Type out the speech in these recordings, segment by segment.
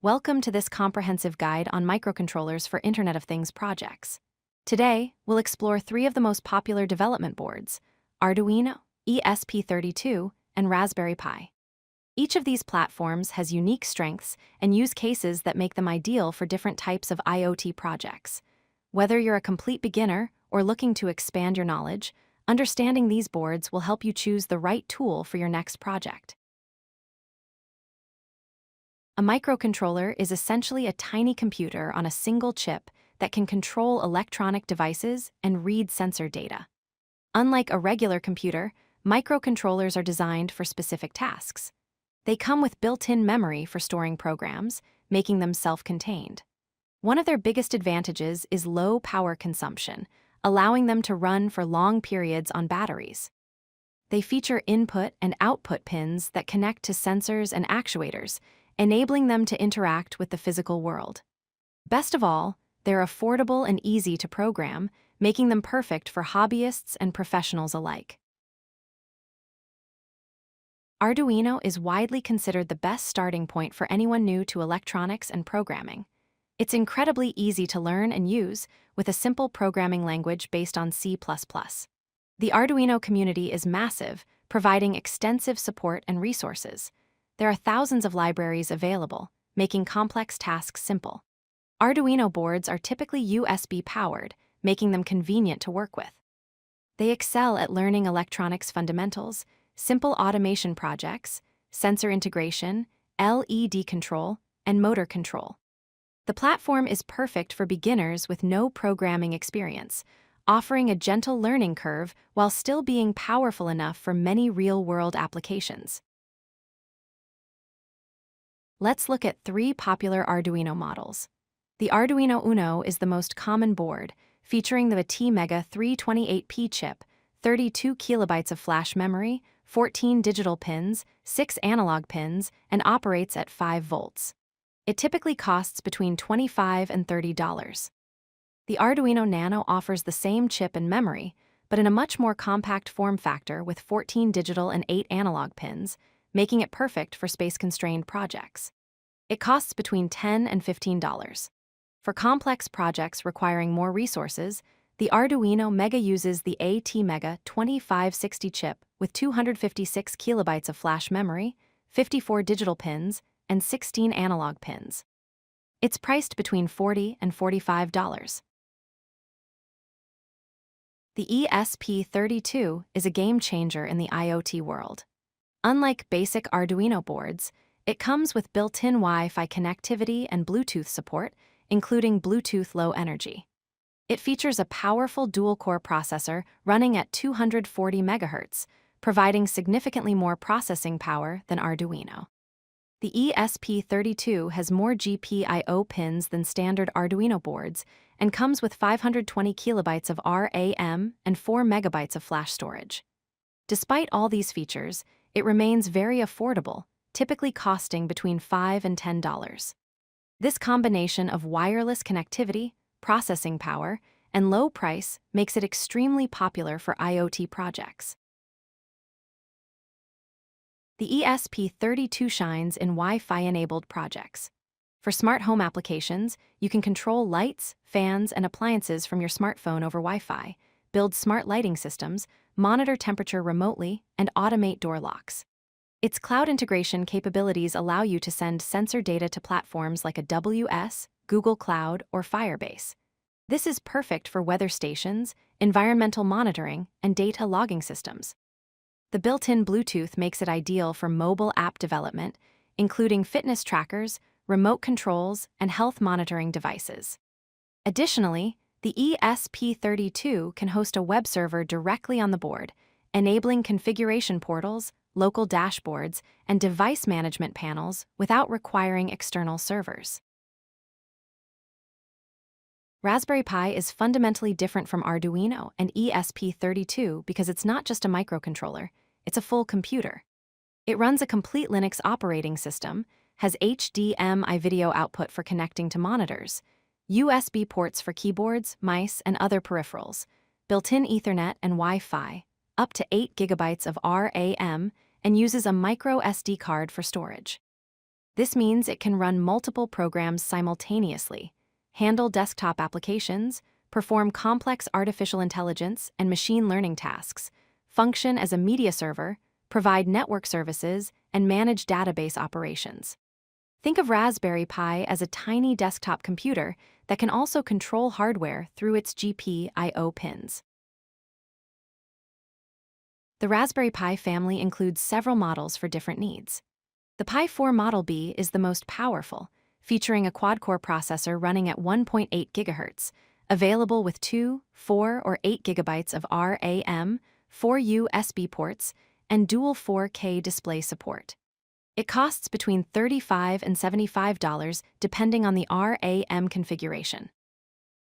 Welcome to this comprehensive guide on microcontrollers for Internet of Things projects. Today, we'll explore three of the most popular development boards: Arduino, ESP32, and Raspberry Pi. Each of these platforms has unique strengths and use cases that make them ideal for different types of IoT projects. Whether you're a complete beginner or looking to expand your knowledge, understanding these boards will help you choose the right tool for your next project. A microcontroller is essentially a tiny computer on a single chip that can control electronic devices and read sensor data. Unlike a regular computer, microcontrollers are designed for specific tasks. They come with built-in memory for storing programs, making them self-contained. One of their biggest advantages is low power consumption, allowing them to run for long periods on batteries. They feature input and output pins that connect to sensors and actuators, enabling them to interact with the physical world. Best of all, they're affordable and easy to program, making them perfect for hobbyists and professionals alike. Arduino is widely considered the best starting point for anyone new to electronics and programming. It's incredibly easy to learn and use, with a simple programming language based on C++. The Arduino community is massive, providing extensive support and resources. There are thousands of libraries available, making complex tasks simple. Arduino boards are typically USB-powered, making them convenient to work with. They excel at learning electronics fundamentals, simple automation projects, sensor integration, LED control, and motor control. The platform is perfect for beginners with no programming experience, offering a gentle learning curve while still being powerful enough for many real-world applications. Let's look at three popular Arduino models. The Arduino Uno is the most common board, featuring the T-Mega 328P chip, 32 kilobytes of flash memory, 14 digital pins, 6 analog pins, and operates at 5 volts. It typically costs between $25 and $30. The Arduino Nano offers the same chip and memory, but in a much more compact form factor with 14 digital and 8 analog pins, making it perfect for space-constrained projects. It costs between $10 and $15. For complex projects requiring more resources, the Arduino Mega uses the T-Mega 2560 chip with 256 kilobytes of flash memory, 54 digital pins, and 16 analog pins. It's priced between $40 and $45. The ESP32 is a game-changer in the IoT world. Unlike basic Arduino boards, it comes with built-in Wi-Fi connectivity and Bluetooth support, including Bluetooth Low Energy. It features a powerful dual-core processor running at 240 MHz, providing significantly more processing power than Arduino. The ESP32 has more GPIO pins than standard Arduino boards and comes with 520 kilobytes of RAM and 4 megabytes of flash storage. Despite all these features, it remains very affordable, typically costing between $5 and $10. This combination of wireless connectivity, processing power, and low price makes it extremely popular for IoT projects. The ESP32 shines in Wi-Fi-enabled projects. For smart home applications, you can control lights, fans, and appliances from your smartphone over Wi-Fi, build smart lighting systems, monitor temperature remotely, and automate door locks. Its cloud integration capabilities allow you to send sensor data to platforms like AWS, Google Cloud, or Firebase. This is perfect for weather stations, environmental monitoring, and data logging systems. The built-in Bluetooth makes it ideal for mobile app development, including fitness trackers, remote controls, and health monitoring devices. Additionally, the ESP32 can host a web server directly on the board, enabling configuration portals, local dashboards, and device management panels without requiring external servers. Raspberry Pi is fundamentally different from Arduino and ESP32 because it's not just a microcontroller, it's a full computer. It runs a complete Linux operating system, has HDMI video output for connecting to monitors, USB ports for keyboards, mice, and other peripherals, built-in Ethernet and Wi-Fi, up to 8 gigabytes of RAM, and uses a micro SD card for storage. This means it can run multiple programs simultaneously, handle desktop applications, perform complex artificial intelligence and machine learning tasks, function as a media server, provide network services, and manage database operations. Think of Raspberry Pi as a tiny desktop computer that can also control hardware through its GPIO pins. The Raspberry Pi family includes several models for different needs. The Pi 4 Model B is the most powerful, featuring a quad-core processor running at 1.8 GHz, available with 2, 4, or 8 GB of RAM, 4 USB ports, and dual 4K display support. It costs between $35 and $75 depending on the RAM configuration.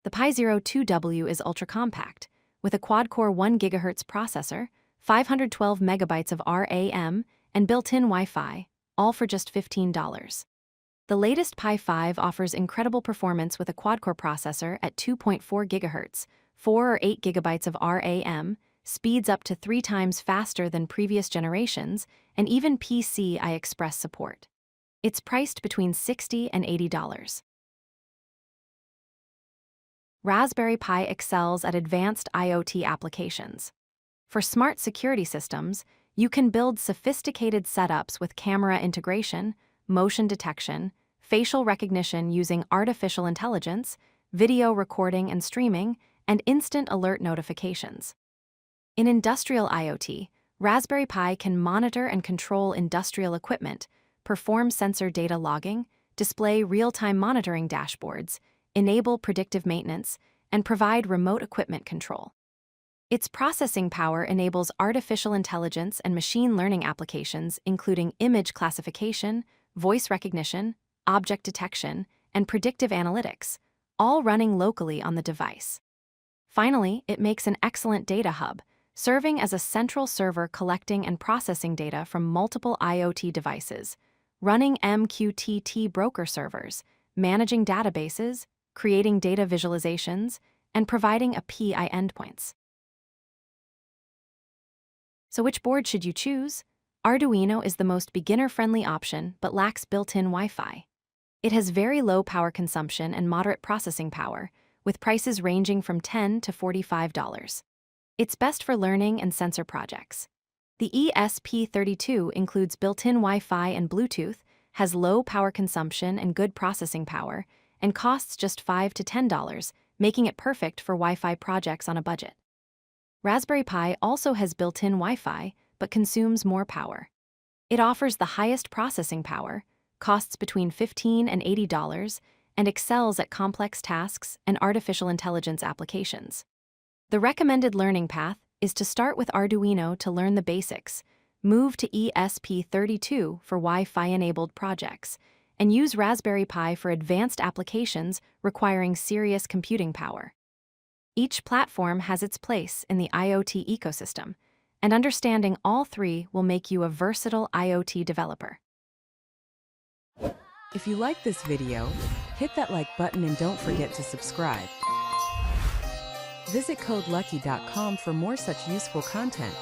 The Pi 02W is ultra-compact, with a quad-core 1 GHz processor, 512 MB of RAM, and built-in Wi-Fi, all for just $15. The latest Pi 5 offers incredible performance with a quad-core processor at 2.4 GHz, 4 or 8 GB of RAM, speeds up to 3 times faster than previous generations, and even PCI Express support. It's priced between $60 and $80. Raspberry Pi excels at advanced IoT applications. For smart security systems, you can build sophisticated setups with camera integration, motion detection, facial recognition using artificial intelligence, video recording and streaming, and instant alert notifications. In industrial IoT, Raspberry Pi can monitor and control industrial equipment, perform sensor data logging, display real-time monitoring dashboards, enable predictive maintenance, and provide remote equipment control. Its processing power enables artificial intelligence and machine learning applications including image classification, voice recognition, object detection, and predictive analytics, all running locally on the device. Finally, it makes an excellent data hub, serving as a central server collecting and processing data from multiple IoT devices, running MQTT broker servers, managing databases, creating data visualizations, and providing API endpoints. So which board should you choose? Arduino is the most beginner-friendly option but lacks built-in Wi-Fi. It has very low power consumption and moderate processing power, with prices ranging from $10 to $45. It's best for learning and sensor projects. The ESP32 includes built-in Wi-Fi and Bluetooth, has low power consumption and good processing power, and costs just $5 to $10, making it perfect for Wi-Fi projects on a budget. Raspberry Pi also has built-in Wi-Fi, but consumes more power. It offers the highest processing power, costs between $15 and $80, and excels at complex tasks and artificial intelligence applications. The recommended learning path is to start with Arduino to learn the basics, move to ESP32 for Wi-Fi-enabled projects, and use Raspberry Pi for advanced applications requiring serious computing power. Each platform has its place in the IoT ecosystem, and understanding all three will make you a versatile IoT developer. If you like this video, hit that like button and don't forget to subscribe. Visit codelucky.com for more such useful content.